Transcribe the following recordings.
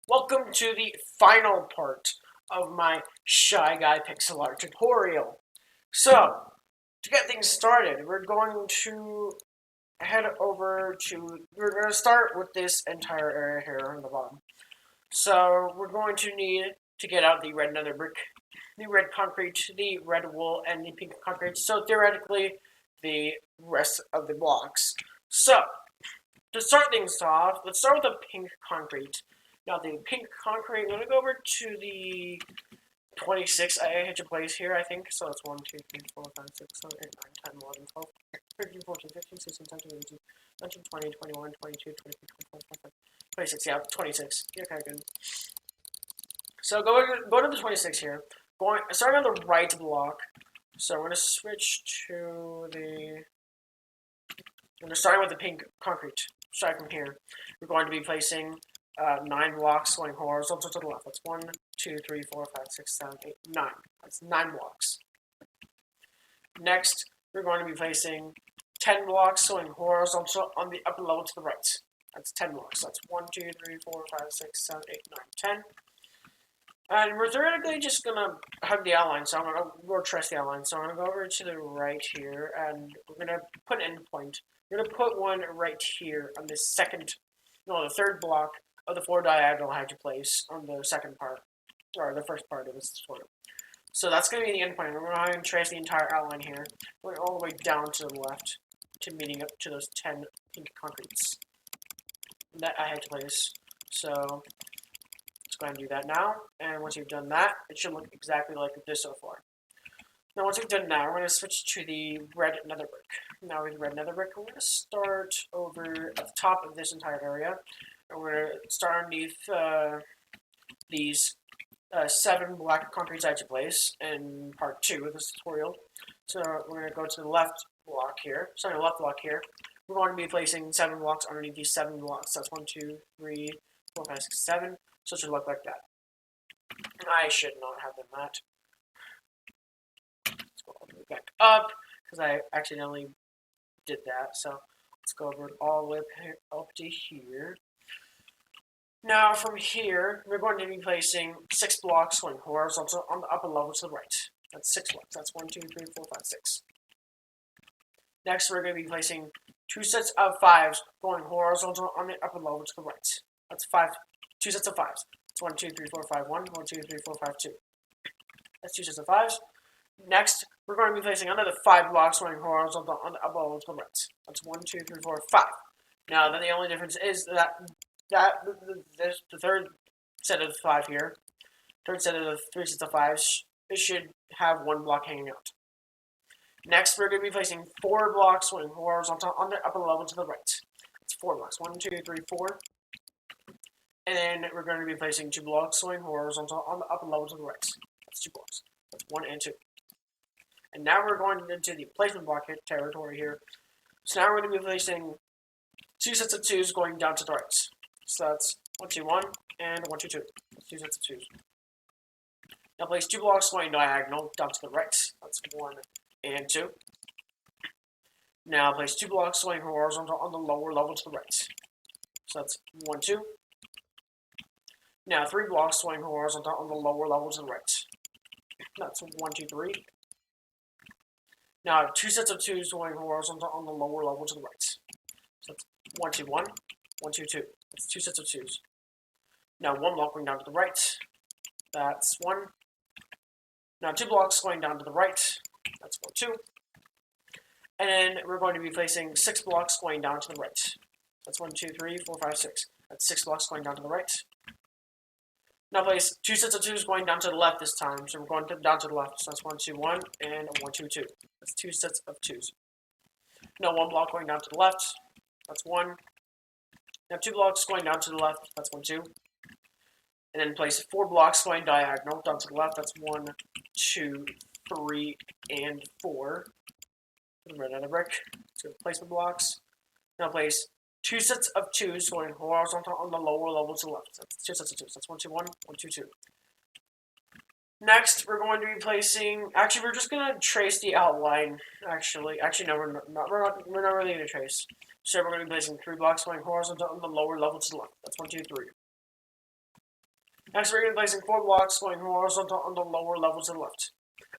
Welcome to the final part of my Shy Guy pixel art tutorial. So, to get things started, we're going to start with this entire area here on the bottom. So, we're going to need to get out the red nether brick, the red concrete, the red wool, and the pink concrete. So, theoretically, the rest of the blocks. So, to start things off, let's start with the pink concrete. Now, the pink concrete, I'm going to go over to the 26 I had to place here, I think. So it's 1, 2, 3, 4, 5, 6, 7, 8, 9, 10, 11, 12, 13, 14, 15, 16, 17, 18, 19, 20, 21, 22, 23, 24, 25, 26. Yeah, 26. Yeah, okay, good. So go to the 26 here. Starting on the right block. So we're going to switch to the... We're starting with the pink concrete. Starting from here. We're going to be placing 9 blocks going horizontal to the left. That's 1, 2, 3, 4, 5, 6, 7, 8, 9. That's 9 blocks. Next, we're going to be placing 10 blocks going horizontal on the upper level to the right. That's 10 blocks. That's 1, 2, 3, 4, 5, 6, 7, 8, 9, 10. And we're theoretically just going to have the outline. So I'm going to trace the outline. So I'm going to go over to the right here, and we're going to put an endpoint. We're going to put one right here on the third block of the 4 diagonal I had to place on the second part, or the first part of this tutorial. So that's going to be the endpoint. We're going to trace the entire outline here, going all the way down to the left, to meeting up to those 10 pink concretes that I had to place. So let's go ahead and do that now. And once you've done that, it should look exactly like this so far. Now, once we've done that, we're going to switch to the red nether brick. Now, with the red nether brick, we're going to start over at the top of this entire area. And we're going to start underneath these 7 black concrete I had to place in part 2 of this tutorial. So we're going to go to the left block here. Sorry, the left block here. We're going to be placing 7 blocks underneath these 7 blocks. That's 1, 2, 3, 4, 5, 6, 7. So it should look like that. I should not have done that. Let's go all the way back up, because I accidentally did that. So let's go over all the way up to here. Now, from here, we're going to be placing 6 blocks going horizontal on the upper level to the right. That's 6 blocks. That's 1, 2, 3, 4, 5, 6. Next, we're going to be placing 2 sets of 5s going horizontal on the upper level to the right. That's 2 sets of 5s. It's 1, 2, 3, 4, 5, 1, 1, 2, 3, 4, 5, 2. That's 2 sets of 5s. Next, we're going to be placing another 5 blocks going horizontal on the upper level to the right. That's 1, 2, 3, 4, 5. Now, then the only difference is that the third set of 5 here, third set of the 3 sets of 5s, it should have 1 block hanging out. Next, we're going to be placing 4 blocks going horizontal on the upper level to the right. It's 4 blocks. 1, 2, 3, 4. And then we're going to be placing 2 blocks going horizontal on the upper level to the right. That's 2 blocks. That's 1 and 2. And now we're going into the placement block territory here. So now we're going to be placing 2 sets of 2s going down to the right. So that's 1, 2, 1, and 1, 2, 2. That's 2 sets of 2s. Now place 2 blocks going diagonal down to the right. That's 1 and 2. Now place 2 blocks going horizontal on the lower level to the right. So that's 1, 2. Now 3 blocks going horizontal on the lower level to the right. That's 1, 2, 3. Now 2 sets of 2s going horizontal on the lower level to the right. So that's 1, 2, 1, 1, 2, 2. That's 2 sets of 2s. Now 1 block going down to the right. That's 1. Now 2 blocks going down to the right. That's 4, 2. And then we're going to be placing 6 blocks going down to the right. That's 1, 2, 3, 4, 5, 6. That's 6 blocks going down to the right. Now place 2 sets of 2s going down to the left this time. So we're going down to the left. So that's 1, 2, 1, and 1, 2, 2. That's 2 sets of 2s. Now 1 block going down to the left. That's 1. Now 2 blocks going down to the left. That's 1, 2. And then place 4 blocks going diagonal down to the left. That's 1, 2, 3, and 4. Red nether brick. So placement blocks. Now place 2 sets of 2s going horizontal on the lower level to the left. That's 2 sets of 2s. That's 1, 2, 1, 1, 2, 2. Next, we're going to be placing. Actually, we're just going to trace the outline. Actually, no, we're not really going to trace. So we're going to be placing 3 blocks going horizontal on the lower level to the left. That's 1, 2, 3. Next, we're going to be placing 4 blocks going horizontal on the lower level to the left.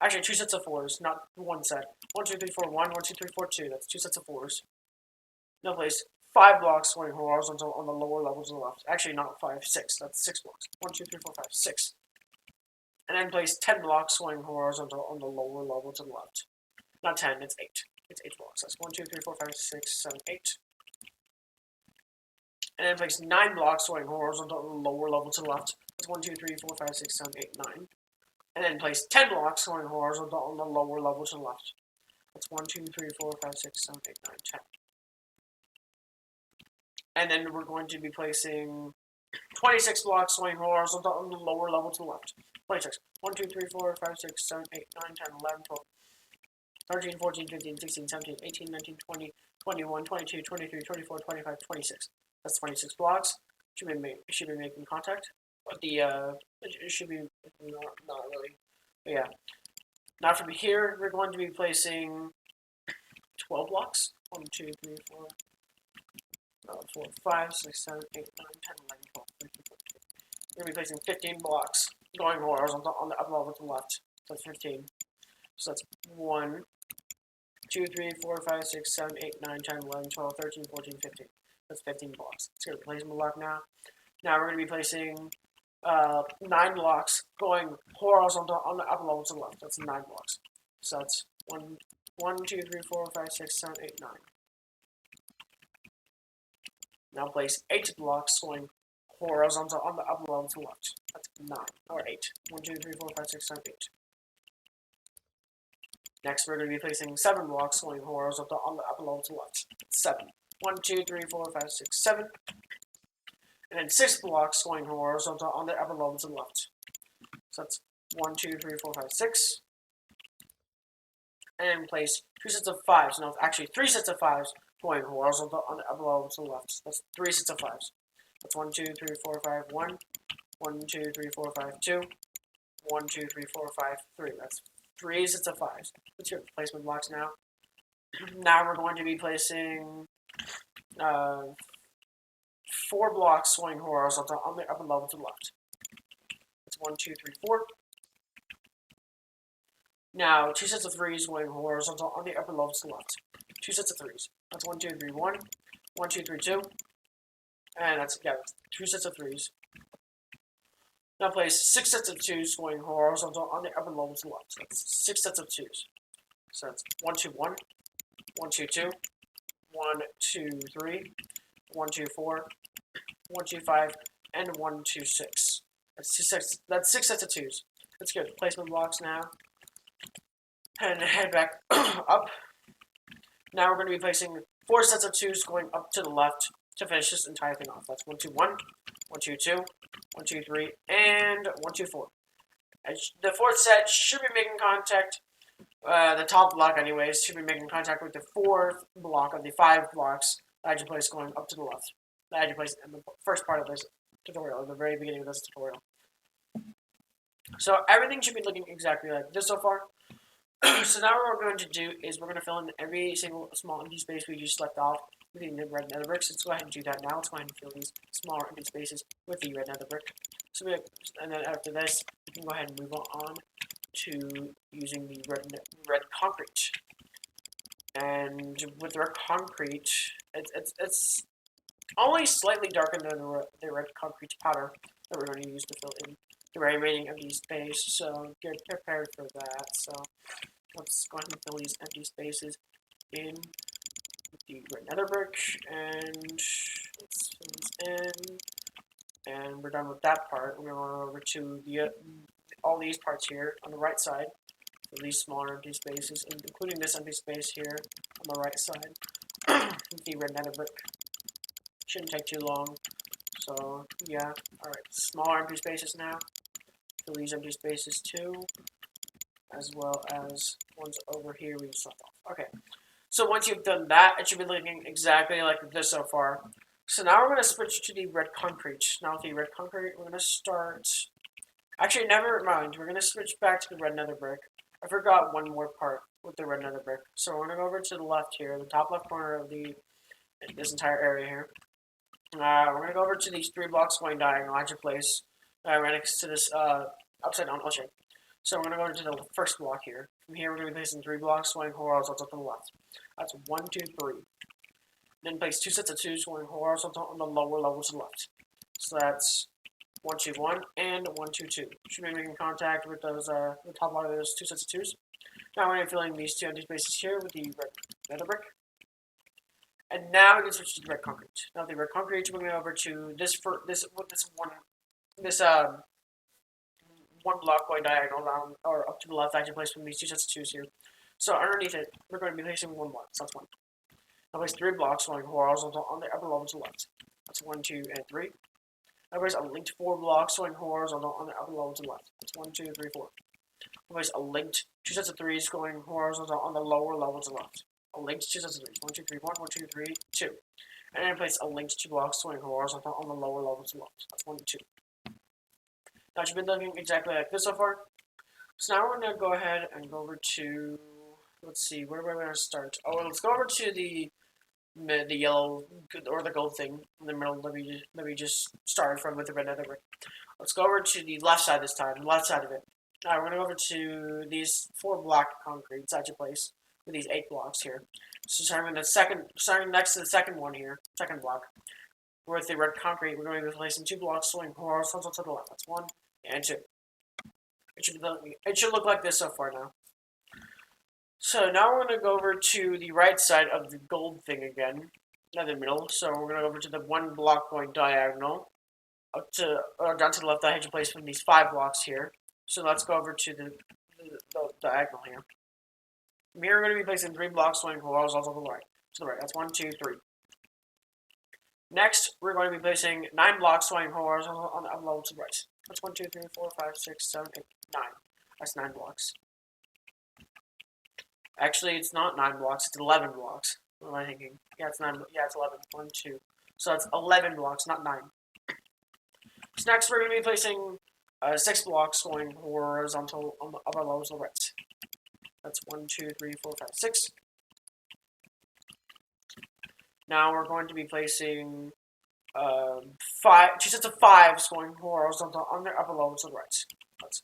Actually, 2 sets of 4s, not one set. 1, 2, 3, 4, 1, 1, 2, 3, 4, 2. That's 2 sets of 4s. Now place 5 blocks going horizontal on the lower level to the left. Actually, not 5, 6. That's 6 blocks. 1, 2, 3, 4, 5, 6. And then place 10 blocks going horizontal on the lower level to the left. Not 10, it's 8. It's 8 blocks. That's 1, 2, 3, 4, 5, 6, 7, 8. And then place 9 blocks going horizontal on the lower level to the left. That's 1, 2, 3, 4, 5, 6, 7, 8, 9. And then place 10 blocks going horizontal on the lower level to the left. That's 1, 2, 3, 4, 5, 6, 7, 8, 9, 10. And then we're going to be placing 26 blocks going horizontal on the lower level to the left. 26. 1, 2, 3, 4, 5, 6, 7, 8, 9, 10, 11, 12, 13, 14, 15, 16, 17, 18, 19, 20, 21, 22, 23, 24, 25, 26. That's 26 blocks. Should be making contact. But it should be not really. But yeah. Now from here, we're going to be placing 12 blocks. 1, 2, 3, 4, 4, 5, 6, 7, 8, 9, 10, 11, 12, 13, 14. We're going to be placing 15 blocks going horizontal on the upper level to the left. So that's 15. So that's 1, 2, 3, 4, 5, 6, 7, 8, 9, 10, 11, 12, 13, 14, 15. That's 15 blocks. Let's get a placement block now. Now we're going to be placing 9 blocks going horizontal on the upper level to the left. That's 9 blocks. So that's 1, 2, 3, 4, 5, 6, 7, 8, 9. Now place 8 blocks going horizontal on the upper level to the left. That's 9, or 8. 1, 2, 3, 4, 5, 6, 7, 8. Next, we're going to be placing 7 blocks going horizontal on the upper level to the left. 7. 1, 2, 3, 4, 5, 6, 7. And then 6 blocks going horizontal on the upper level to the left. So that's 1, 2, 3, 4, 5, 6. And then place 2 sets of 5s. No, actually 3 sets of 5s going horizontal on the upper level to the left. That's 3 sets of 5s. That's 1, 2, 3, 4, 5, 1. 1, 2, 3, 4, 5, 2. 1, 2, 3, 4, 5, 3. That's 3 sets of 5s. Let's get placement blocks now. Now we're going to be placing 4 blocks going horizontal on the upper level to the left. That's 1, 2, 3, 4. Now 2 sets of 3s going horizontal on the upper level to the left. 2 sets of 3s. That's 1, 2, 3, 1. 1, 2, 3, 2. And that's 2 sets of 3s. Now place 6 sets of 2s going horizontal on the upper level to the left. That's 6 sets of 2s. So that's 1, 2, 1. 1, 2, 2. 1, 2, 3. 1, 2, 4. 1, 2, 5. And 1, 2, 6. That's 6 sets of 2s. Let's get placement blocks now. And head back up. Now we're going to be placing 4 sets of 2s going up to the left to finish this entire thing off. That's 1, 2, 1, 1, 2, 2, 1, 2, 3, and 1, 2, 4. And the 4th set should be making contact, the top block anyways, should be making contact with the 4th block of the 5 blocks that I just placed going up to the left. That I just placed in the first part of this tutorial, at the very beginning of this tutorial. So everything should be looking exactly like this so far. So now what we're going to do is we're going to fill in every single small empty space we just left off with the red nether bricks. Let's go ahead and do that now. Let's go ahead and fill these smaller empty spaces with the red nether brick. So and then after this, we can go ahead and move on to using the red concrete. And with the red concrete, it's only slightly darker than the red concrete powder that we're going to use to fill in the remaining empty space. So get prepared for that. So let's go ahead and fill these empty spaces in with the red nether brick, and let's fill this in. And we're done with that part. We're going to go over to the all these parts here on the right side. For these smaller empty spaces, including this empty space here on the right side. With the red nether brick. Shouldn't take too long. So yeah, alright. Smaller empty spaces now. Fill these empty spaces too, as well as ones over here we just left off. Okay. So once you've done that, it should be looking exactly like this so far. So now we're going to switch to the red concrete. Now with the red concrete, we're going to start... Actually, never mind. We're going to switch back to the red nether brick. I forgot one more part with the red nether brick. So we're going to go over to the left here, the top left corner of this entire area here. We're going to go over to these 3 blocks going diagonal. I should place right next to this upside down L shape. So we're gonna go into the first block here. From here, we're gonna be placing 3 blocks going horizontal to the left. That's 1, 2, 3. Then place 2 sets of 2s going horizontal on the lower level to the left. So that's 1, 2, 1, and 1, 2, 2. Should be making contact with those the top line of those 2 sets of 2s. Now we're going to be filling these 2 empty spaces here with the red nether brick. And now we can switch to the red concrete. Now the red concrete, we're going over to this one block going diagonal down or up to the left. Actually, place from these 2 sets of 2s here. So underneath it, we're going to be placing 1 block. So that's 1. Now place 3 blocks going horizontal on the upper level to the left. That's 1, 2, and 3. Now place a linked 4 blocks going horizontal on the upper level to the left. That's 1, 2, 3, 4. Now place a linked 2 sets of 3s going horizontal on the lower level to the left. A linked 2 sets of 3s. 1, 2, 3, 1, 1, 2, 3, 2. And then place a linked 2 blocks going horizontal on the lower level to the left. That's 1, 2. Now it should be looking exactly like this so far. So now we're going to go ahead and go over to, let's see, where are we going to start? Oh, let's go over to the yellow or the gold thing in the middle that we just started from with the red nether brick. Let's go over to the left side this time, the left side of it. Alright, we're going to go over to these 4 block concrete side to place with these 8 blocks here. So starting next to the second one here, second block, with the red concrete, we're going to be placing 2 blocks going horizontal to the left. That's 1 and 2. It should look like this so far now. So now we're going to go over to the right side of the gold thing again, not the middle. So we're going to go over to the 1 block going diagonal up to down to the left. I had to place from these 5 blocks here. So let's go over to the diagonal here. From here, we're going to be placing 3 blocks going horizontal to the right. That's 1, 2, 3. Next, we're going to be placing 9 blocks going horizontal on the upper level to the right. That's 1, 2, 3, 4, 5, 6, 7, 8, 9. That's 9 blocks. Actually, it's not 9 blocks. It's 11 blocks. What am I thinking? Yeah, it's 9. Yeah, it's 11. 1, 2. So that's 11 blocks, not 9. So next, we're going to be placing 6 blocks going horizontal on the upper level to the right. That's 1, 2, 3, 4, 5, 6. Now we're going to be placing 2 sets of 5s going horizontal on the upper level to the right. That's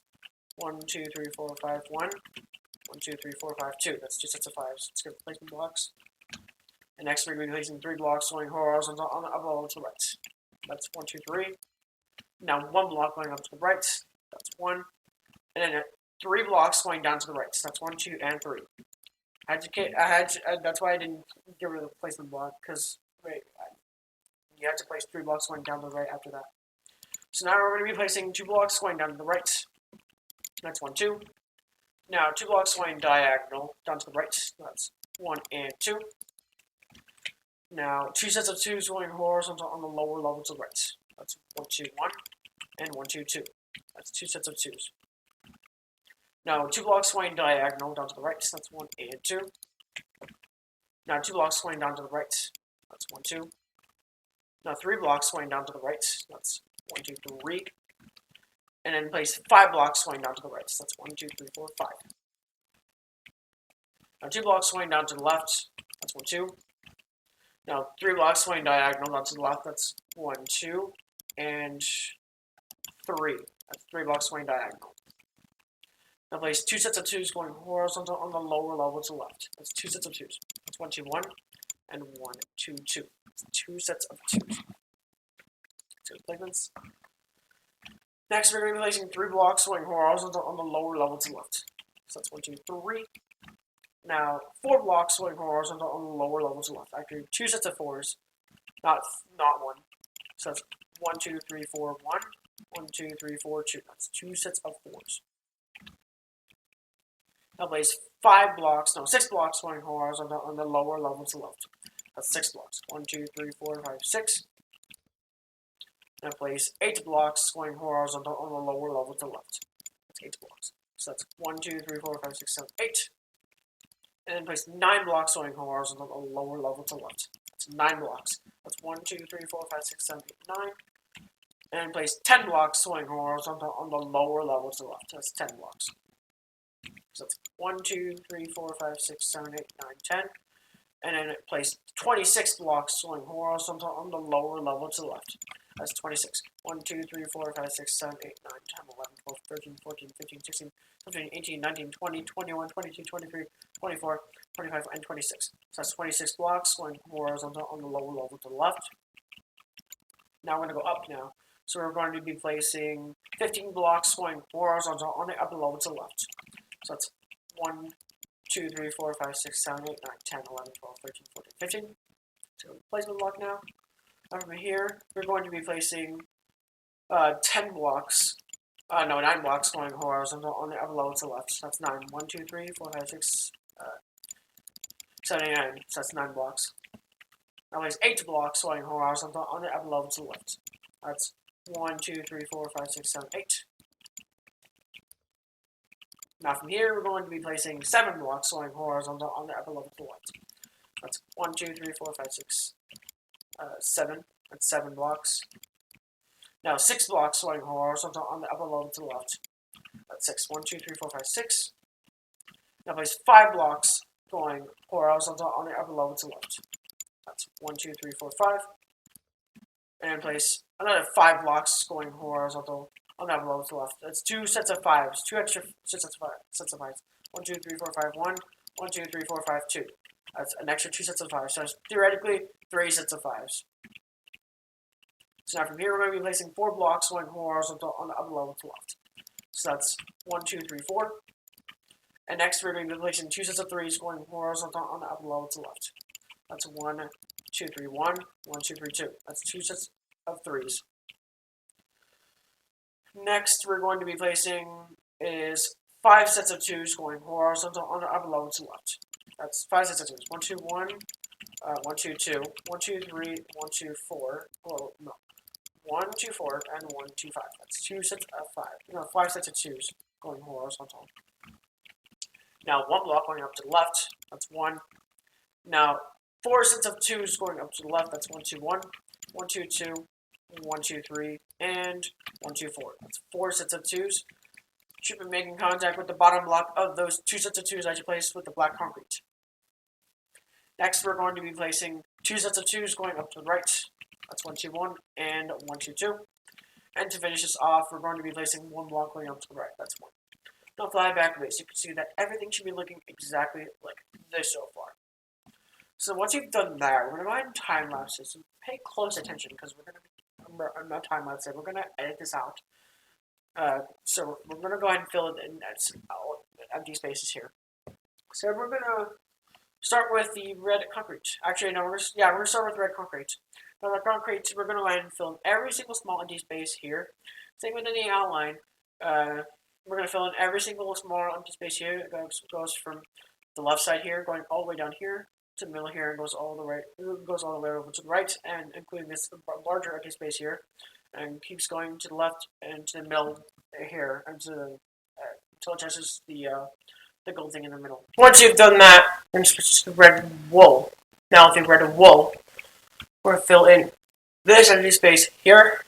1, 2, 3, 4, 5, 1. 1, 2, 3, 4, 5, 2. That's 2 sets of 5s. Let's get the placement blocks. And next we're going to be placing 3 blocks going horizontal on the upper level to the right. That's 1, 2, 3. Now 1 block going up to the right. That's 1. And then 3 blocks going down to the right. So that's 1, 2, and 3. That's why I didn't get rid of the placement block, because you have to place 3 blocks going down to the right after that. So now we're going to be placing 2 blocks going down to the right. That's 1, 2. Now 2 blocks going diagonal down to the right. That's 1 and 2. Now 2 sets of 2s going horizontal on the lower level to the right. That's 1, 2, 1, and 1, 2, 2. That's 2 sets of 2s. Now 2 blocks going diagonal down to the right. That's 1 and 2. Now 2 blocks going down to the right. That's 1, 2. Now 3 blocks going down to the right. That's 1, 2, 3. And then place 5 blocks going down to the right. So that's 1, 2, 3, 4, 5. Now 2 blocks going down to the left. That's 1, 2. Now 3 blocks going diagonal down to the left. That's 1, 2, and 3. That's 3 blocks going diagonal. Now place 2 sets of 2s going horizontal on the lower level to the left. That's 2 sets of 2s. That's 1, 2, 1, and 1, 2, 2. That's 2 sets of 2s. So placements. Next, we're going to be placing 3 blocks going horizontal on the lower level to the left. So that's 1, 2, 3. Now 4 blocks going horizontal on the lower level to the left. Actually, 2 sets of 4s, not 1. So that's 1, 2, 3, 4, 1. 1, 2, 3, 4, 2. That's 2 sets of 4s. Now place 6 blocks going horizontal on the lower level to the left. That's 6 blocks. 1, 2, 3, 4, 5, 6. Now place 8 blocks going horizontal on the lower level to the left. That's 8 blocks. So that's 1, 2, 3, 4, 5, 6, 7, 8. And then place 9 blocks going horizontal on the lower level to the left. That's 9 blocks. That's 1, 2, 3, 4, 5, 6, 7, 8, 9. And then place 10 blocks going horizontal on the lower level to the left. That's 10 blocks. So that's 1, 2, 3, 4, 5, 6, 7, 8, 9, 10. And then place 26 blocks going horizontal on the lower level to the left. That's 26. 1, 2, 3, 4, 5, 6, 7, 8, 9, 10, 11, 12, 13, 14, 15, 16, 17, 18, 19, 20, 21, 22, 23, 24, 25, and 26. So that's 26 blocks going horizontal on the lower level to the left. Now we're going to go up now. So we're going to be placing 15 blocks going horizontal on the upper level to the left. So that's 1, 2, 3, 4, 5, 6, 7, 8, 9, 10, 11, 12, 13, 14, 15. So placement block now. Over here, we're going to be placing 10 blocks. 9 blocks going horizontal on the upper level to the left. So that's 9. 1, 2, 3, 4, 5, 6, 7, 8, 9. So that's 9 blocks. Now place 8 blocks going horizontal on the upper level to the left. That's 1, 2, 3, 4, 5, 6, 7, 8. Now from here, we're going to be placing 7 blocks going horizontal on the upper level to the left. That's 1, 2, 3, 4, 5, 6, 7. That's 7 blocks. Now 6 blocks going horizontal on the upper level to the left. That's 6. 1, 2, 3, 4, 5, 6. Now place 5 blocks going horizontal on the upper level to the left. That's 1, 2, 3, 4, 5. And place another 5 blocks going horizontal on the upper level to the left. That's 2 sets of 5s. 2 extra sets of 5s. 1, 2, 3, 4, 5, 1. 1, 2, 3, 4, 5, 2. That's an extra 2 sets of 5s. So it's theoretically 3 sets of 5s. So now from here, we're going to be placing 4 blocks going horizontal on the upper level to the left. So that's 1, 2, 3, 4. And next, we're going to be placing 2 sets of 3s going horizontal on the upper level to the left. That's 1, 2, 3, 1, 1, 2, 3, 2. That's 2 sets of 3s. Next, we're going to be placing is 5 sets of 2s going horizontal on the upper level to the left. That's 5 sets of 2s. 1, 2, 1, 1, 2, 2, 1, 2, 3, 1, 2, 4. Oh, no. 1, 2, 4, and 1, 2, 5. That's 2 sets of 5. 5 sets of 2s going horizontal. Now, 1 block going up to the left. That's 1. Now, 4 sets of 2s going up to the left. That's 1, 2, 1, 1, 2, 2, 1, 2, 3, and 1, 2, 4. That's 4 sets of 2s. Should be making contact with the bottom block of those 2 sets of 2s that you placed with the black concrete. Next, we're going to be placing 2 sets of 2s going up to the right. That's 1, 2, 1, and 1, 2, 2. And to finish this off, we're going to be placing 1 block going up to the right. That's 1. Now fly back a bit, so you can see that everything should be looking exactly like this so far. So once you've done that, we're going to go ahead and time lapse this. And pay close attention because we're going to not time lapse it. We're going to edit this out. So we're going to go ahead and fill it in empty spaces here. So we're going to start with the red concrete. Actually, no, we're going to start with red concrete. Now the concrete, we're going to go ahead and fill in every single small empty space here. Same with the outline. We're going to fill in every single small empty space here. It goes from the left side here, going all the way down here to the middle here, and goes all the way over to the right, and including this larger empty space here, and keeps going to the left and to the middle here, and until it touches the gold thing in the middle. Once you've done that, we're going to switch to red wool. Now with the red wool, we're going to fill in this empty space here,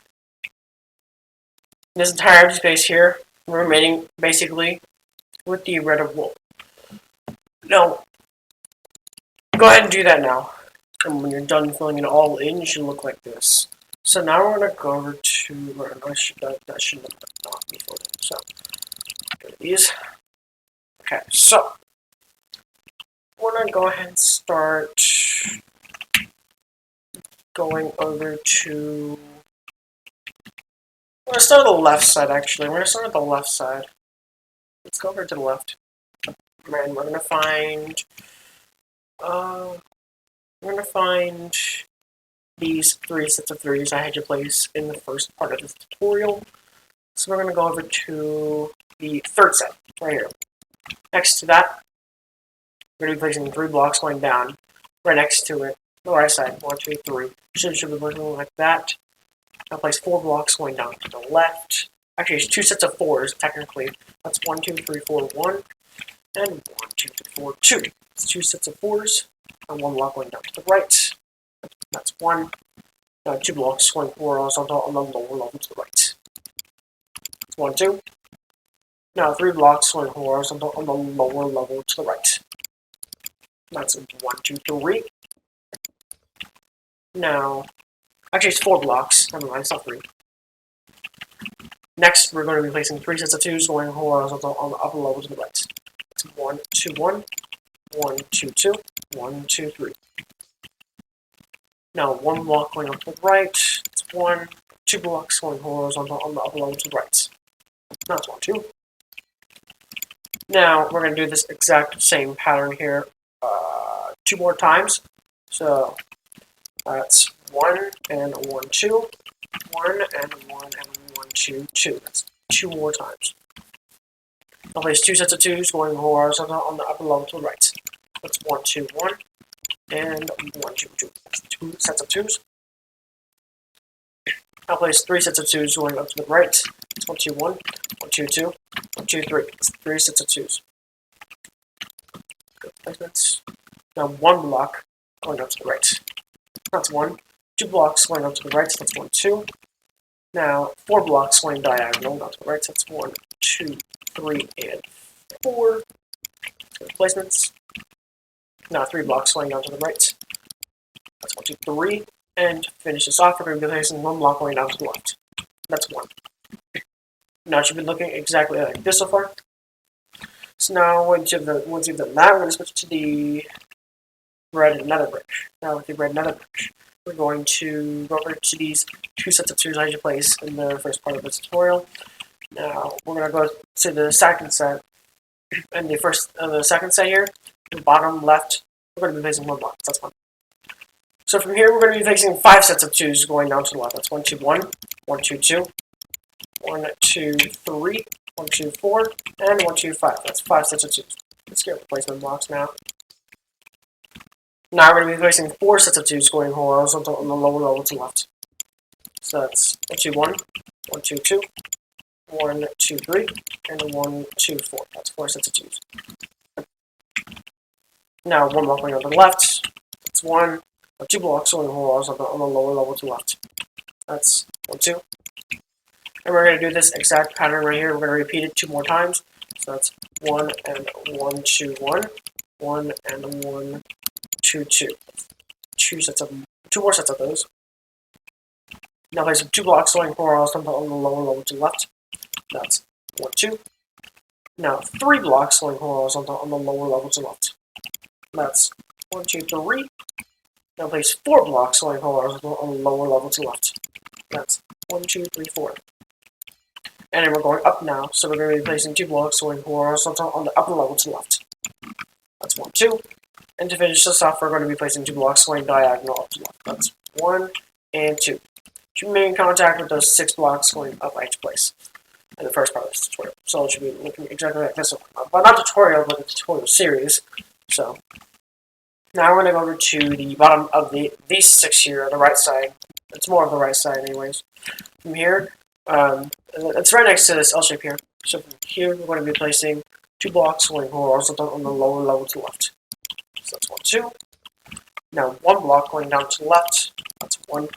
this entire empty space here, remaining basically with the red of wool. Now, go ahead and do that now. And when you're done filling it all in, you should look like this. So now we're going to go over to where that should not be filled in. So, go to these. Okay, so we're going to go ahead and start going over to. We're going to start on the left side, actually. We're going to start at the left side. Let's go over to the left. And we're going to find these 3 sets of 3s I had to place in the first part of this tutorial. So we're going to go over to the third set, right here. Next to that, we're going to be placing 3 blocks going down. Right next to it, the right side, 1, 2, 3. Should be looking like that. I'll place 4 blocks going down to the left. Actually, it's 2 sets of 4s, technically. That's 1, 2, 3, 4, 1. And 1, 2, 3, 4, 2. It's 2 sets of 4s. And 1 block going down to the right. That's 1. 2 blocks going horizontal on the lower level to the right. That's 1, 2. Now 3 blocks going horizontal on the lower level to the right. That's 1, 2, 3. Now Actually, it's 4 blocks. Never mind, it's not 3. Next, we're going to be placing 3 sets of 2s going horizontal on the upper level to the right. It's 1, 2, 1, 1, 2, 2, 1, 2, 3. Now, 1 block going up to the right. It's 1, 2 blocks going horizontal on the upper level to the right. Now it's 1, 2. Now, we're going to do this exact same pattern here 2 more times. So, that's 1 and 1, 2. 1 and 1 and 1, 2, 2. That's 2 more times. I'll place 2 sets of 2s going horizontal on the upper level to the right. That's 1, 2, 1, and 1, 2, 2. That's 2 sets of 2s. I'll place 3 sets of 2s going up to the right. It's 1, 2, 1, 1, 2, 2, 1, 2, 3. It's 3 sets of 2s. Good placements. Now 1 block going up to the right. That's 1. 2 blocks going up to the right. That's 1, 2. Now 4 blocks going diagonal down to the right. That's 1, 2, 3, and 4. Good placements. Now 3 blocks going down to the right. That's 1, 2, 3. And to finish this off, we're going to be placing 1 block going down to the left. That's 1. Now it should be looking exactly like this so far. So now once you've done that, we're going to switch to the red nether brick. Now with the red nether brick, we're going to go over to these 2 sets of 2s I should place in the first part of the tutorial. Now we're going to go to the second set. And the second set here, the bottom left, we're going to be placing 1 block. That's 1. So from here, we're going to be placing 5 sets of 2s going down to the left. That's 1, 2, 1, 1, 2, 2, 1, 2, 3, 1, 2, 4, and 1, 2, 5. That's 5 sets of 2s. Let's get placement blocks now. Now we're going to be placing 4 sets of 2s going horizontal on the lower level to the left. So that's 1, 2, 1, 1, 2, 2, 1, 2, 3, and 1, 2, 4. That's 4 sets of 2s. Now 1 block going on to the left. That's 1. 2 blocks going horizontal on the lower level to the left. That's 1, 2. And we're going to do this exact pattern right here. We're going to repeat it 2 more times. So that's 1 and 1, 2, 1, 1 and 1, 2, 2. 2 more sets of those. Now place 2 blocks going horizontal on the lower level to the left. That's 1, 2. Now 3 blocks going horizontal on the lower level to the left. That's 1, 2, 3. Now place 4 blocks going horizontal on the lower level to the left. That's 1, 2, 3, 4. And then we're going up now, so we're going to be placing 2 blocks going horizontal on the upper level to the left. That's 1, 2. And to finish this off, we're going to be placing 2 blocks going diagonal up to the left. That's 1 and 2. You remain in contact with those 6 blocks going up each place in the first part of this tutorial. So it should be looking exactly like this one. But not tutorial, but a tutorial series. So now we're going to go over to the bottom of these 6 here on the right side. It's more of the right side anyways. From here, it's right next to this L shape here. So from here, we're going to be placing 2 blocks going horizontal on the lower level to the left. So that's 1, 2. Now 1 block going down to the left. That's 1.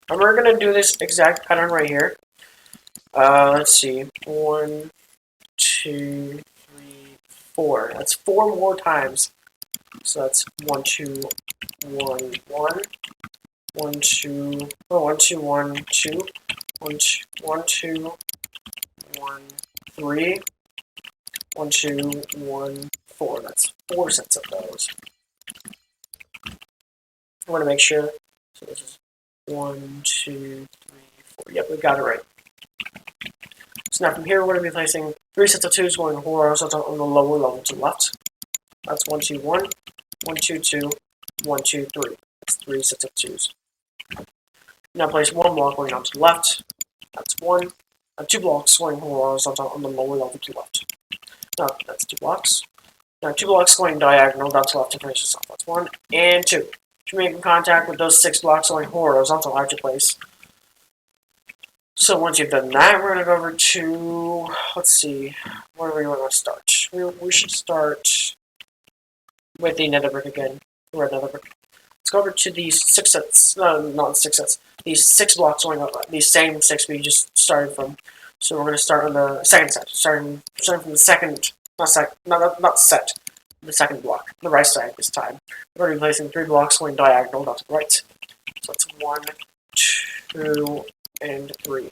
And we're going to do this exact pattern right here. Let's see. 1, 2, 3, 4. That's 4 more times. So that's 1, 2, 1, 1. 1, 2, 1, 2, 1, 2, 1, 2, 1, 3, 1, 2, 1, 4. That's 4 sets of those. I want to make sure. So this is 1, 2, 3, 4. Yep, we got it right. So now from here, we're going to be placing 3 sets of 2s going horizontal on the lower level to the left. That's 1, 2, 1, 1, 2, 2, 1, 2, 3. That's 3 sets of 2s. Now place 1 block going down to the left. That's 1. 2 blocks going horizontal on the lower level to the left. No, that's 2 blocks. Now 2 blocks going diagonal down to the left to finish this off. That's 1 and 2. To make contact with those 6 blocks going horizontal at your place. So once you've done that, we're going to go over to, let's see, where do we want to start? We should start with the nether brick again. The red nether brick. Let's go over to these 6 sets, not 6 sets, these 6 blocks going up, these same 6 we just started from. So we're going to start on the second set, starting from the second, not set, the second block, the right side this time. We're going to be placing 3 blocks going diagonal down to the right. So that's 1, 2, and 3.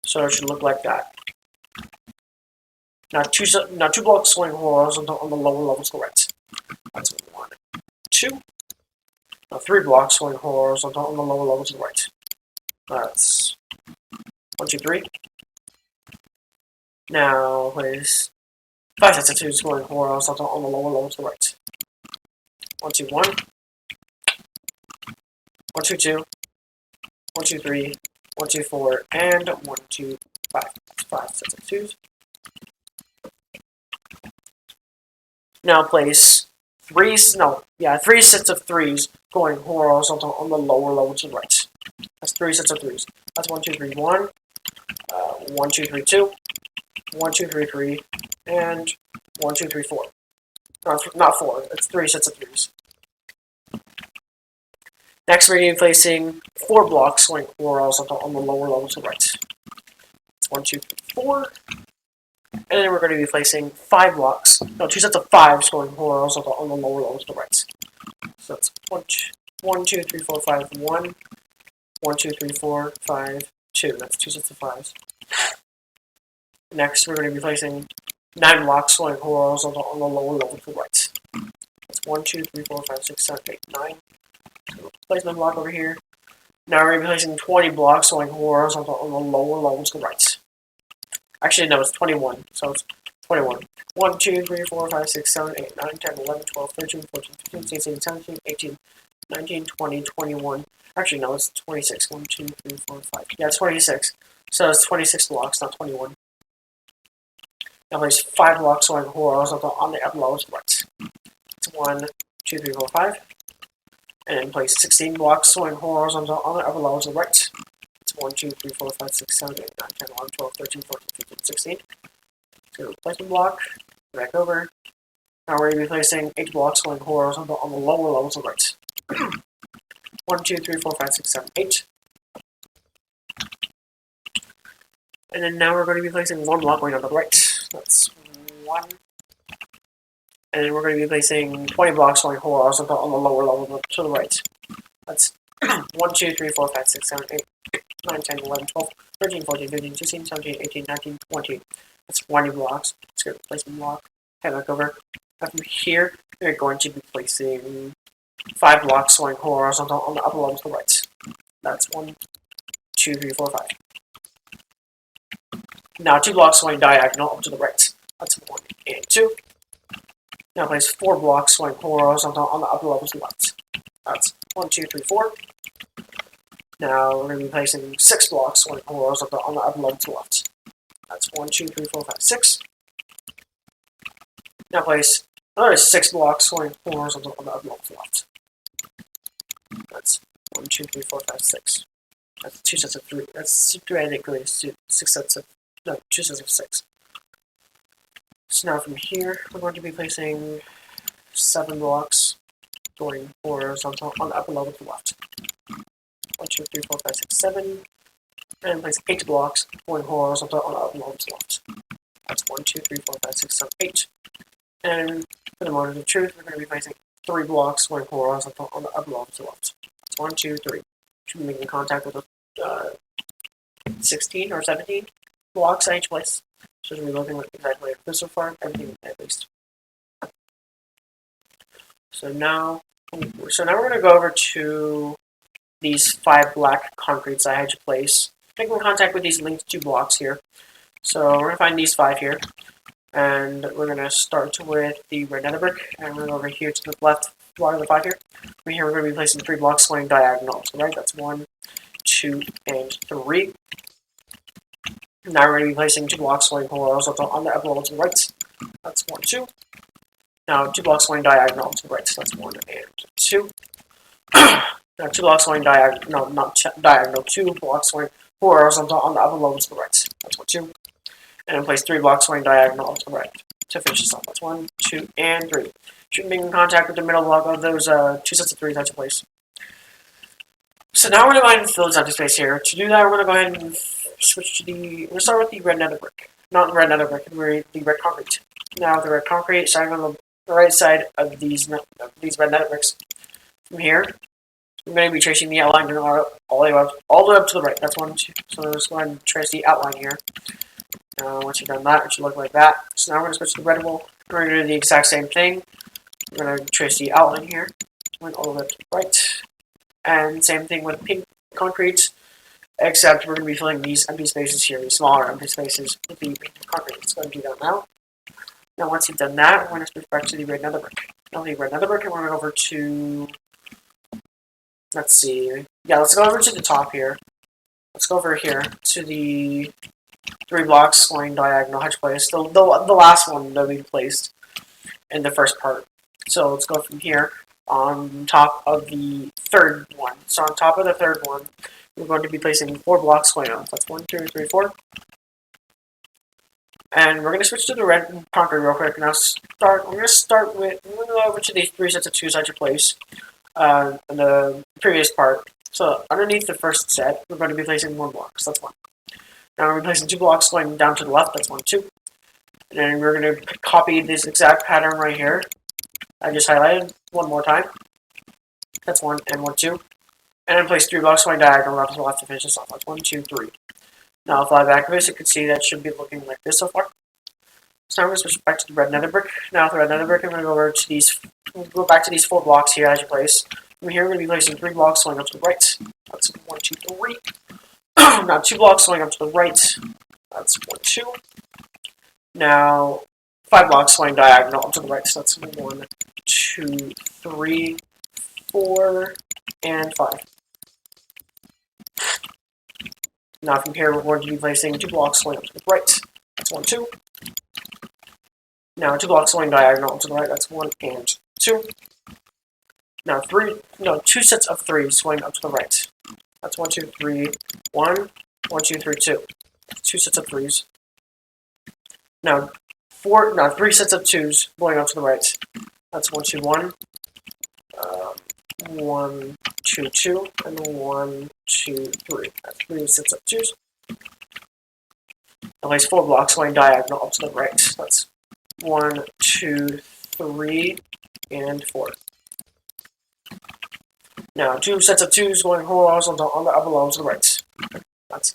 So it should look like that. Now two blocks going horizontal on the lower levels to the right. That's 1, 2. Now 3 blocks going horizontal on the lower levels to the right. That's 1, 2, 3. Now place 5 sets of 2s going horizontal on the lower levels to the right. 1, 2, 1. 1, 2, 2. 1, 2, 3. 1, 2, 4. And 1, 2, 5. That's 5 sets of 2s. Now place three sets of 3s going horizontal on the lower level to the right. That's 3 sets of 3s. That's 1, 2, 3, 1, 1, 2, 3, 2, 1, 2, 3, 3, and 1, 2, 3, 4. No, not 4. It's 3 sets of 3s. Next, we're going to be placing 4 blocks going horizontal on the lower level to the right. It's 1, 2, 3, 4. And then we're going to be placing 2 sets of 5s going horizontal on the lower level to the right. So that's 1, 2, 3, 4, 5, 1, 1, 2, 3, 4, 5, 2. That's 2 sets of 5s. Next, we're going to be placing 9 blocks going horizontal on the lower level to the right. That's 1, 2, 3, 4, 5, 6, 7, 8, 9. So place my block over here. Now we're going to be placing 20 blocks going horizontal on the lower level to the right. Actually, no, it's 21. So it's 21. 1, 2, 3, 4, 5, 6, 7, 8, 9, 10, 11, 12, 13, 14, 15, 16, 17, 18, 19, 20, 21. Actually, no, it's 26. 1, 2, 3, 4, 5. Yeah, it's 26. So it's 26 blocks, not 21. Now place 5 blocks going horizontal on the upper level to the right. It's 1, 2, 3, 4, 5. And then place 16 blocks going horizontal on the upper level to the right. It's 1, 2, 3, 4, 5, 6, 7, 8, 9, 10, 11, 12, 13, 14, 15, 16. So placement block, back over. Now we're going to be placing 8 blocks going horizontal on the lower level to the right. 1, 2, 3, 4, 5, 6, 7, 8. And then now we're going to be placing 1 block going on the right. That's 1. And then we're going to be placing 20 blocks going horizontal on the lower level to the right. That's 1, 2, 3, 4, 5, 6, 7, 8, 9, 10, 11, 12, 13, 14, 15, 16, 17, 18, 19, 20. That's 20 blocks. Let's go to placement block. Head back over. Now from here, we're going to be placing 5 blocks going horizontal on the upper level to the right. That's 1, 2, 3, 4, 5. Now 2 blocks going diagonal up to the right. That's 1 and 2. Now place 4 blocks going horizontal on the upper level to the left. That's 1, 2, 3, 4. Now we're going to be placing 6 blocks going horizontal on the upper level to the left. That's 1, 2, 3, 4, 5, 6. Now place another 6 blocks going horizontal on the upper level to the left. That's 1, 2, 3, 4, 5, 6. That's 2 sets of 3. That's theoretically 2 sets of 6. So now from here, we're going to be placing 7 blocks going horizontal on the upper level to the left. 1, 2, 3, 4, 5, 6, 7. And place 8 blocks going horizontal on the upper level to the left. That's 1, 2, 3, 4, 5, 6, 7, 8. And for the moment of truth, we're going to be placing 3 blocks going horizontal on the upper level to the left. That's 1, 2, 3. Should be making contact with 16 or 17 blocks at each place. So we'll be looking at exactly like this so far, everything at least. So now we're going to go over to these 5 black concretes I had to place. Making contact with these linked 2 blocks here. So we're going to find these 5 here. And we're going to start with the red nether brick. And we're going to go over here to the left block of the 5 here. From here, we're going to be placing 3 blocks going diagonal. So right, that's 1, 2, and 3. Now we're going to be placing 2 blocks going horizontal on the upper level to the right. That's 1, 2. Now 2 blocks going diagonal to the right. So that's 1 and 2. Now 2 blocks going diagonal, not diagonal. 2 blocks going horizontal on the upper level to the right. That's 1, 2. And then place 3 blocks going diagonal to the right to finish this off. That's 1, 2, and 3. Should be in contact with the middle block of those 2 sets of 3 that you place. So now we're going to go ahead and fill this empty space here. To do that, we're going to go ahead and switch to we'll start with the red nether brick. Not the red nether brick, the red concrete. Now the red concrete starting on the right side of these red nether bricks. From here, I'm going to be tracing the outline all the way up to the right. That's 1, 2. So let's go ahead and trace the outline here. Once you've done that, it should look like that. So now we're going to switch to the red wool. We're going to do the exact same thing. We're going to trace the outline here, going all the way up to the right. And same thing with pink concrete, except we're going to be filling these empty spaces here, these smaller empty spaces, with the pink concrete. Let's go ahead and do that now. Now, once you've done that, we're going to switch back to the red nether brick. Now, the red nether brick, and we're going to go over to, let's see, yeah, let's go over to the top here. Let's go over here to the 3 blocks going diagonal hedge place, the last one that we placed in the first part. So let's go from here on top of the third one. So on top of the third one, we're going to be placing 4 blocks going up. That's 1, 2, 3, 4. And we're going to switch to the red concrete real quick. Now we're going to go over to these 3 sets of 2s I should place in the previous part. So underneath the first set, we're going to be placing 1 block. So that's 1. Now we're placing 2 blocks going down to the left. That's 1, 2. And then we're going to copy this exact pattern right here. I just highlighted one more time. That's 1 and 1, 2. And then place 3 blocks going diagonal left to left to finish this off. That's 1, 2, 3. Now I'll fly back this. You can see that should be looking like this so far. So now I'm going to switch back to the red nether brick. Now with the red nether brick, I'm going to go over to these. Go back to these 4 blocks here as you place. From here, we're going to be placing 3 blocks going up to the right. That's 1, 2, 3. Now 2 blocks going up to the right. That's 1, 2. Now 5 blocks going diagonal up to the right. So that's 1, 2, 3, 4, and 5. Now from here, we're going to be placing 2 blocks going up to the right. That's 1, 2. Now 2 blocks going diagonal up to the right. That's 1 and 2. Now 2 sets of 3s going up to the right. That's 1, 2, 3, 1, 1, 2, 3, 2. 2 sets of 3s. Now 3 sets of 2s going up to the right. That's 1, 2, 1. 1, 2, 2, and 1, 2, 3. That's 3 sets of 2s. Now place 4 blocks going diagonal up to the right. That's 1, 2, 3, and 4. Now 2 sets of 2s going horizontal on the upper level to the right. That's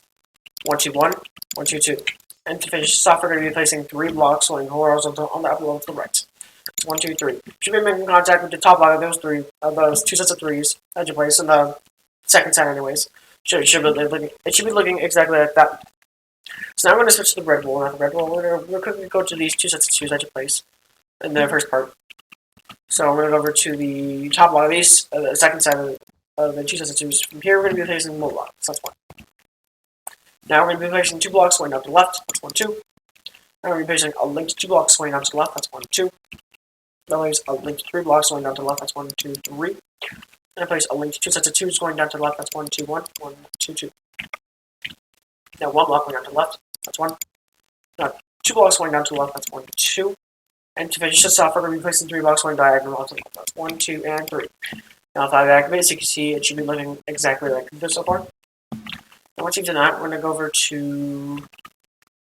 1, 2, 1, 1, 2, 2. And to finish this off, we're going to be placing 3 blocks going horizontal on the upper level to the right. 1, 2, 3. Should be making contact with the top line of those 2 sets of 3s that you place in the second set, anyways. It should be looking exactly like that. So now I'm going to switch to the red wool. Now the red wool, we're going to quickly go to these 2 sets of 2s that you place in the first part. So we're going to go over to the top line of these, the second set of the 2 sets of 2s. From here, we're going to be placing 1 block. So that's 1. Now we're going to be placing 2 blocks going up to the left. That's 1, 2. Now we're going to be placing a linked 2 blocks going up to the left. That's 1, 2. That leaves a linked 3 blocks going down to the left. That's 1, 2, 3. And I place a linked 2 sets of 2s going down to the left. That's 1, 2, 1, 1, 2, 2. Now 1 block going down to the left. That's 1. Now 2 blocks going down to the left. That's 1, 2. And to finish this off, we're going to be placing 3 blocks going diagonal to the left. That's 1, 2, and 3. Now if I activate, so you can see it should be looking exactly like this so far. And once you've done that, we're going to go over to.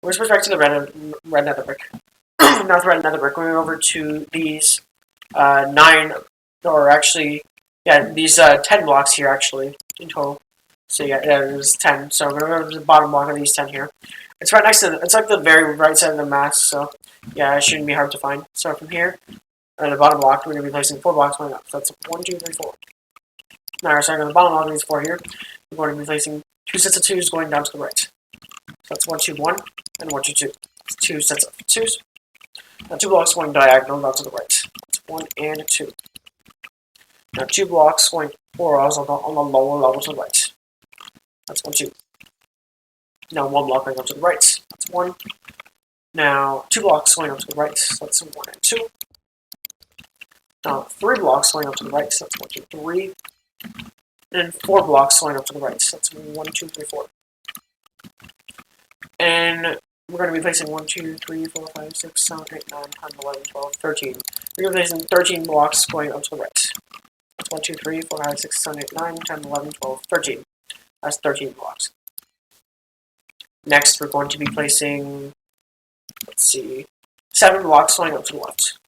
We're going to switch back to the red nether brick. Now the red nether brick, we're going over to these 9, or actually, yeah, these 10 blocks here actually in total. So yeah, there's 10. So we're going to go to the bottom block of these 10 here. It's right next to, it's like the very right side of the mask, so yeah, it shouldn't be hard to find. So from here, on the bottom block, we're going to be placing 4 blocks going up. So that's 1, 2, 3, 4. Now we're starting on the bottom block of these 4 here. We're going to be placing 2 sets of 2s going down to the right. So that's 1, 2, 1, and 1, 2, 2. That's 2 sets of 2s. Now 2 blocks going diagonal down to the right. That's 1 and 2. Now 2 blocks going horizontal on the lower level to the right. That's 1, 2. Now 1 block going up to the right. That's 1. Now 2 blocks going up to the right. So that's 1 and 2. Now 3 blocks going up to the right. So that's 1, 2, 3. And 4 blocks going up to the right. So that's 1, 2, 3, 4. And we're going to be placing 1, 2, 3, 4, 5, 6, 7, 8, 9, 10, 11, 12, 13. We're going to be placing 13 blocks going up to the right. That's 1, 2, 3, 4, 5, 6, 7, 8, 9, 10, 11, 12, 13. That's 13 blocks. Next, we're going to be placing, let's see, 7 blocks going up to the left.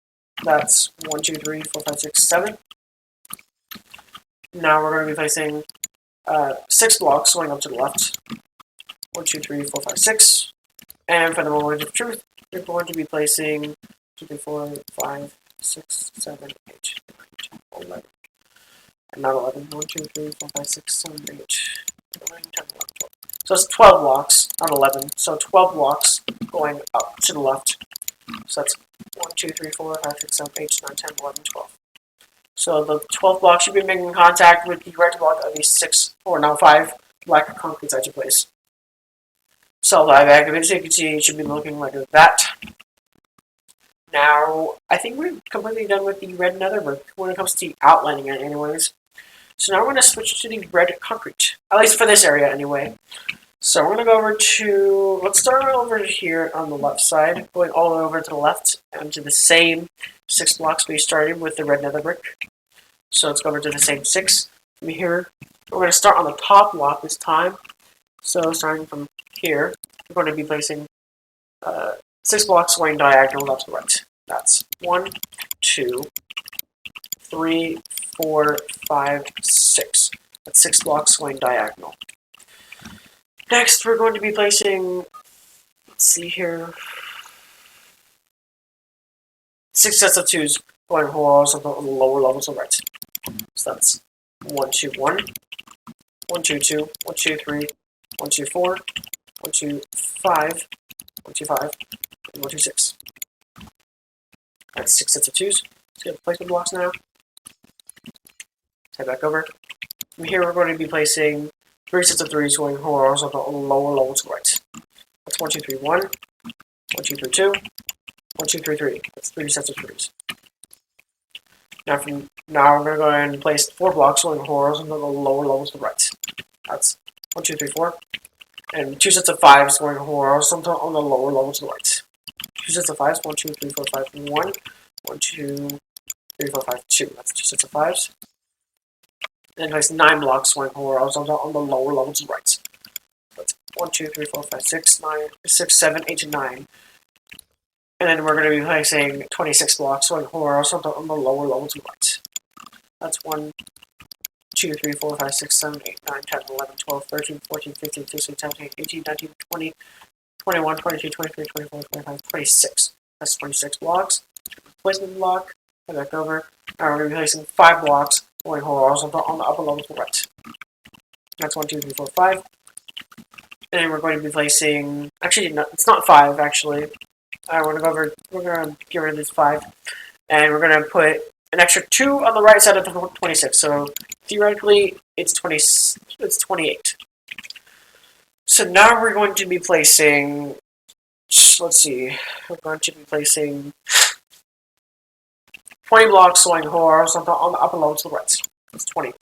That's 1, 2, 3, 4, 5, 6, 7. Now we're going to be placing 6 blocks going up to the left. 1, 2, 3, 4, 5, 6. And for the moment of truth, we're going to be placing 2, 3, 4, 5, 6, 7, 8, 9, 10, 11. And not 11. 1, 2, 3, 4, 5, 6, 7, 8, 9, 10, 11, 12. So it's 12 blocks, not 11. So 12 blocks going up to the left. So that's 1, 2, 3, 4, 5, 6, 7, 8, 9, 10, 11, 12. So the 12 blocks should be making contact with the red block of these 5 black concrete sides in place. So the activated, so you can see it should be looking like that. Now, I think we're completely done with the red nether brick when it comes to outlining it anyways. So now we're going to switch to the red concrete, at least for this area anyway. So we're going to go over to, let's start over here on the left side, going all the way over to the left and to the same 6 blocks we started with the red nether brick. So let's go over to the same 6 from here. We're going to start on the top block this time. So starting from here, we're going to be placing 6 blocks going diagonal left to right. That's 1, 2, 3, 4, 5, 6. That's 6 blocks going diagonal. Next, we're going to be placing, let's see here, 6 sets of 2s going horizontal on the lower levels of right. So that's 1, 2, 1, 1, 2, 2, 1, 2, 3, 1, 2, 4, 1, 2, 5, 1, 2, 5, and 1, 2, 6. That's 6 sets of 2s. Let's get the placement blocks now. Head back over. From here, we're going to be placing 3 sets of 3s going horizontal on the lower levels to right. That's 1, 2, 3, 1, 1, 2, 3, 2, 1, 2, 3, 3. That's 3 sets of 3s. Now we're going to go ahead and place 4 blocks going horizontal on the lower levels to right. That's 1, 2, 3, 4. And 2 sets of 5s going horizontal on the lower levels to right. 2 sets of 5s, 1, 2, 3, 4, 5, 1, 1, 2, 3, 4, 5, 2. That's 2 sets of 5s. And place 9 blocks going horizontal on the lower levels to right. That's 1, 2, 3, 4, 5, 6, 7, 8, and 9. And then we're going to be placing 26 blocks going horizontal on the lower levels to right. That's 1, 2, 3, 4, 5, 6, 7, 8, 9, 10, 11, 12, 13, 14, 15, 16, 17, 18, 19, 20, 21, 22, 23, 24, 25, 26. That's 26 blocks. Placement block. Head back over. Now we're going to be placing 5 blocks going horizontal on the upper level to the right. That's 1, 2, 3, 4, 5. And then we're going to be placing, actually, no, it's not 5 actually. We're going to go over, we're going to get rid of this 5. And we're going to put an extra 2 on the right side of the 26. So theoretically, it's 28. So now we're going to be placing, let's see, we're going to be placing 20 blocks going horizontal on the upper level to the right. That's 20.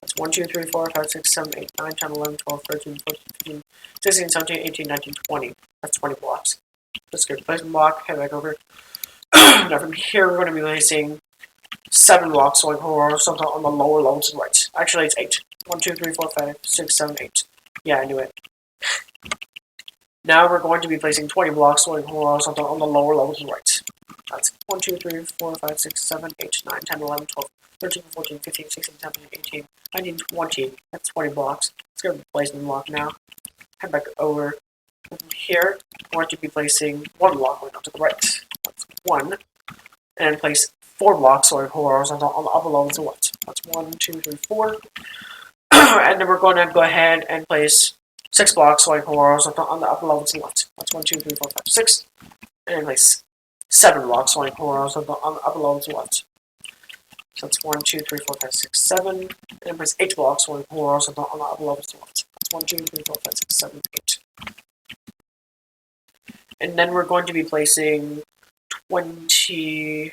That's 1, 2, 3, 4, 5, 6, 7, 8, 9, 10, 11, 12, 13, 14, 15, 16, 17, 18, 19, 20. That's 20 blocks. Let's go to placement block, head back over. Now from here, we're going to be placing 7 blocks going horizontal on the lower level to the right. Actually, it's 8. 1, 2, 3, 4, 5, 6, 7, 8. Yeah, I knew it. Now we're going to be placing 20 blocks going horizontal on the lower level to the right. That's 1, 2, 3, 4, 5, 6, 7, 8, 9, 10, 11, 12, 13, 14, 15, 16, 17, 18, 19, 20. That's 20 blocks. Let's go to the placement block now. Head back over. Here, we're going to be placing 1 block going up to the right. That's 1. And place 4 blocks going horizontal on the upper level to the right. That's 1, 2, 3, 4. And then we're going to go ahead and place 6 blocks going horizontal on the upper level to the left. That's 1, 2, 3, 4, 5, 6. And place 7 blocks going horizontal on the upper level to the left. So that's 1, 2, 3, 4, 5, 6, 7. And place 8 blocks going horizontal on the upper level to the left. That's 1, 2, 3, 4, 5, 6, 7, 8. And then we're going to be placing 20.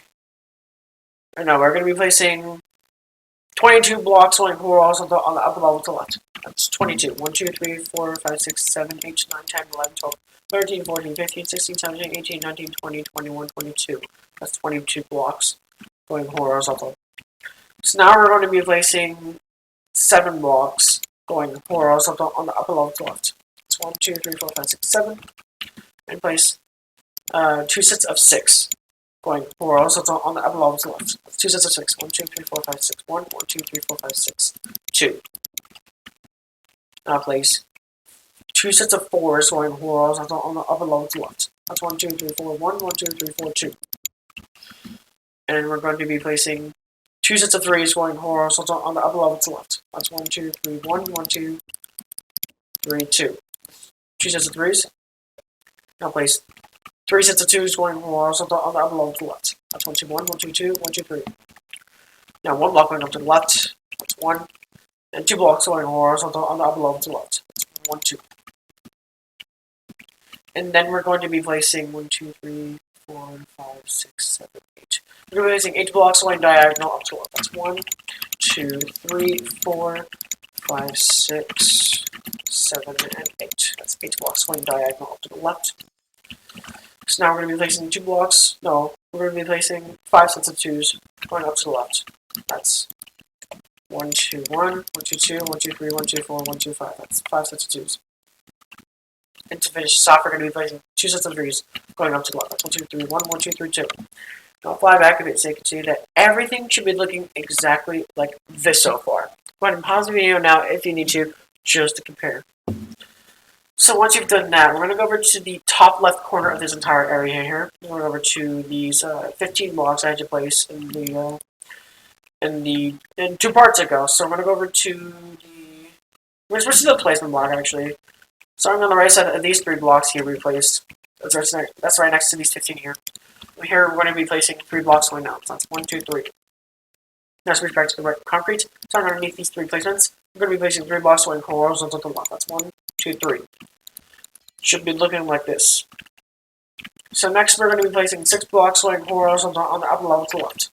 No, we're going to be placing 22 blocks going horizontal on the upper level to the left. That's 22. 1, 2, 3, 4, 5, 6, 7, 8, 9, 10, 11, 12, 13, 14, 15, 16, 17, 18, 19, 20, 21, 22. That's 22 blocks going horizontal. So now we're going to be placing 7 blocks going horizontal on the upper level to the left. It's 1, 2, 3, 4, 5, 6, 7. And place 2 sets of 6 going horizontal on the upper level to the left. That's 2 sets of 6. 1, 2, 3, 4, 5, 6. 1, 1, 2, 3, 4, 5, 6. 2. Now place 2 sets of 4s going horizontal on the upper level to the left. That's 1, 2, 3, 4, 1, 1, 2, 3, 4, 2. And we're going to be placing 2 sets of 3s going horizontal on the upper level to the left. That's 1, 2, 3, 1, 1, 2, 3, 2. 2 sets of 3s. Now place 3 sets of 2s going horizontal on the upper level to the left. That's 1, 2, 1, 1, 2, 2, 1, 2, 3. Now 1 block going up to the left. That's 1. And 2 blocks going horizontal on the upper level to the left. That's 1, 2. And then we're going to be placing 1, 2, 3, 4, 5, 6, 7, 8. We're going to be placing 8 blocks going diagonal up to the left. That's 1, 2, 3, 4, 5, 6, 7, and 8. That's 8 blocks going diagonal up to the left. So now we're going to be placing 2 blocks. No, we're going to be placing 5 sets of 2s going up to the left. That's 1, 2, 1, 1, 2, 2, 1, 2, 3, 1, 2, 4, 1, 2, 5. That's 5 sets of 2s. And to finish this off, we're going to be placing 2 sets of 3s going up to the left. That's 1, 2, 3, 1, 1, 2, 3, 2. Now fly back a bit so you can see that everything should be looking exactly like this so far. Go ahead and pause the video now if you need to, just to compare. So once you've done that, we're going to go over to the top left corner of this entire area here. We're going to go over to these 15 blocks I had to place in 2 parts ago. So I'm going to go over to the... We're supposed to do the placement block, actually. Starting on the right side of these 3 blocks here we placed. That's right next to these 15 here. Here we're going to be placing 3 blocks going down. So that's 1, 2, 3. Now switch back to the right concrete. Starting underneath these 3 placements, we're going to be placing 3 blocks going horizontal to the left. That's 1, 2, 3. Should be looking like this. So next we're going to be placing 6 blocks going horizontal on the upper level to the left.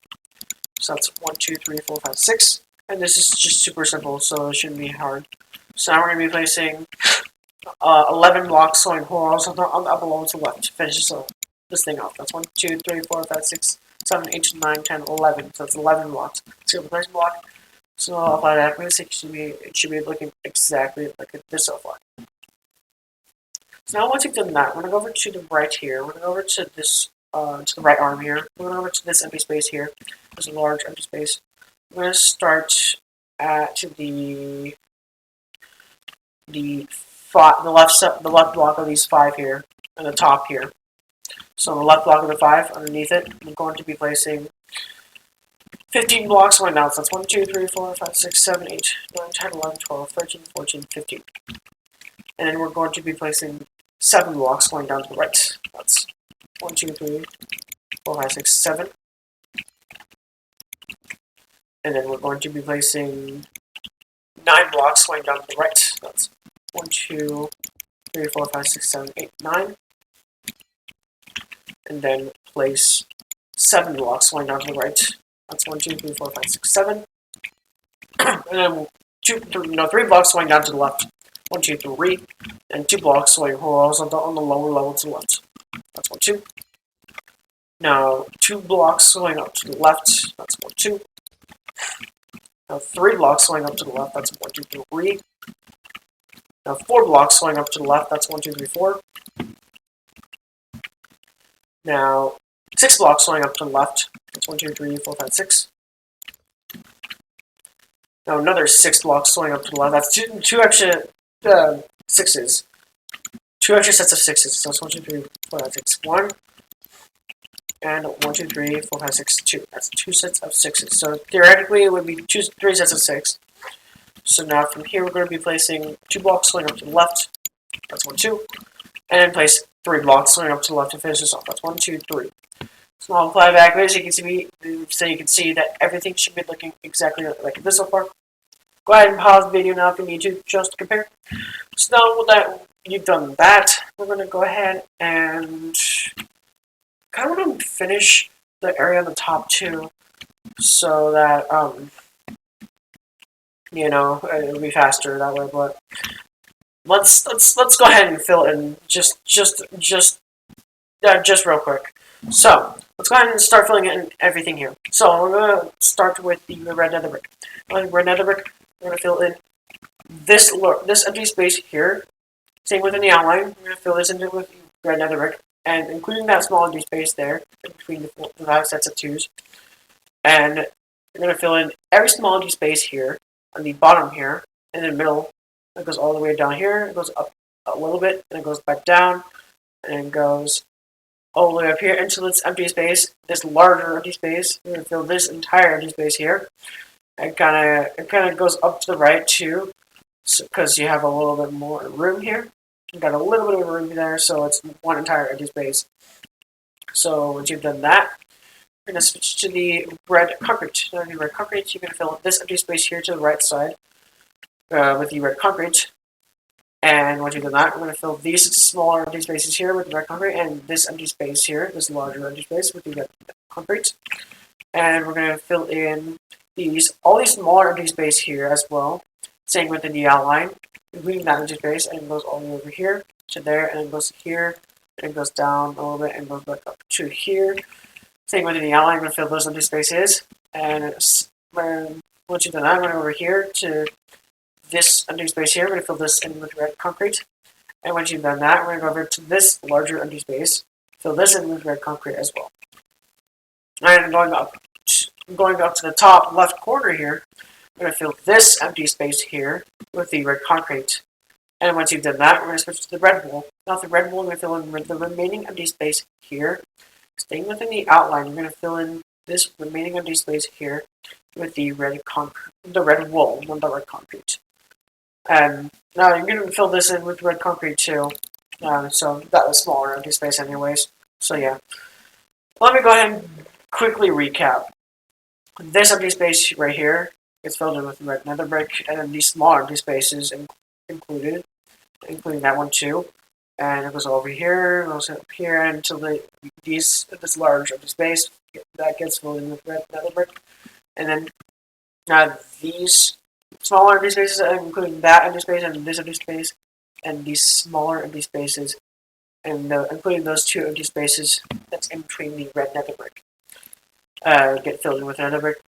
So that's 1, 2, 3, 4, 5, 6. And this is just super simple, so it shouldn't be hard. So now we're going to be placing 11 blocks going horizontal on the upper level to the left to finish this thing off. That's 1, 2, 3, 4, 5, 6, 7, 8, 9, 10, 11. So that's 11 blocks. So the placement block. So I'll apply that. It should be looking exactly like this so far. So now once you've done that, we're going to go over to the right here. We're going to go over to this, to the right arm here. We're going to go over to this empty space here. There's a large empty space. We're going to start at the left block of these 5 here, and the top here. So on the left block of the 5, underneath it, I'm going to be placing 15 blocks going down. So that's 1, 2, 3, 4, 5, 6, 7, 8, 9, 10, 11, 12, 13, 14, 15. And then we're going to be placing 7 blocks going down to the right. That's 1, 2, 3, 4, 5, 6, 7. And then we're going to be placing 9 blocks going down to the right. That's 1, 2, 3, 4, 5, 6, 7, 8, 9. And then place 7 blocks going down to the right. That's 1, 2, 3, 4, 5, 6, 7. And then 3 blocks going down to the left. 1, 2, 3. And 2 blocks going horizontal on the lower level to the left. That's 1, 2. Now 2 blocks going up to the left. That's 1, 2. Now 3 blocks going up to the left. That's 1, 2, 3. Now 4 blocks going up to the left. That's 1, 2, 3, 4. Now 6 blocks going up to the left. That's 1, 2, 3, 4, 5, 6. Now another 6 blocks going up to the left. That's two extra 6s. 2 extra sets of 6s. So that's 1, 2, 3, 4, 5, 6, 1. And 1, 2, 3, 4, 5, 6, 2. That's 2 sets of 6s. So theoretically it would be 3 sets of 6. So now from here we're going to be placing 2 blocks going up to the left. That's 1, 2. And then place 3 blocks going up to the left to finish this off. That's 1, 2, 3. So I'll apply back so you can see that everything should be looking exactly like this so far. Go ahead and pause the video now if you need to, just to compare. So now that you've done that, we're going to go ahead and kind of want to finish the area on the top too, so that it'll be faster that way. But let's go ahead and fill it in just real quick. So let's go ahead and start filling in everything here. So we're gonna start with the red nether brick. Red nether brick. We're gonna fill in this empty space here. Same within the outline. We're gonna fill this in with red nether brick. and including that small empty space there between the 5 sets of 2s. And you're going to fill in every small empty space here on the bottom here, in the middle. It goes all the way down here. It goes up a little bit, and it goes back down, and it goes all the way up here into this empty space, this larger empty space. We're going to fill this entire empty space here. It kind of goes up to the right too, because you have a little bit more room here. You got a little bit of room there, so it's one entire empty space. So once you've done that, we're going to switch to the red concrete. Now, the red concrete, you're going to fill this empty space here to the right side with the red concrete. And once you've done that, we're going to fill these smaller empty spaces here with the red concrete, and this empty space here, this larger empty space with the red concrete. And we're going to fill in all these smaller empty space here as well, same within the outline, including that empty space, and it goes all the way over here to there, and it goes here, and it goes down a little bit, and goes back up to here. Same within the outline, I'm going to fill those empty spaces, and once you've done that, I'm going to go over here to this empty space here. We're going to fill this in with red concrete, and once you've done that, we're going to go over to this larger empty space, fill this in with red concrete as well. And going up to the top left corner here, we're going to fill this empty space here with the red concrete. And once you've done that, we're going to switch to the red wool. Now the red wool, we're going to fill in the remaining empty space here. Staying within the outline, you're going to fill in this remaining empty space here with the red wool, not the red concrete. And now you're going to fill this in with red concrete too. So that was smaller empty space anyways. So yeah. Let me go ahead and quickly recap. This empty space right here is filled in with red nether brick, and then these smaller empty spaces including that one too. And it goes over here, goes up here, until this large empty space that gets filled in with red nether brick. And then these smaller empty spaces, including that empty space and this empty space, and these smaller empty spaces, and including those two empty spaces that's in between the red nether brick, get filled in with nether brick,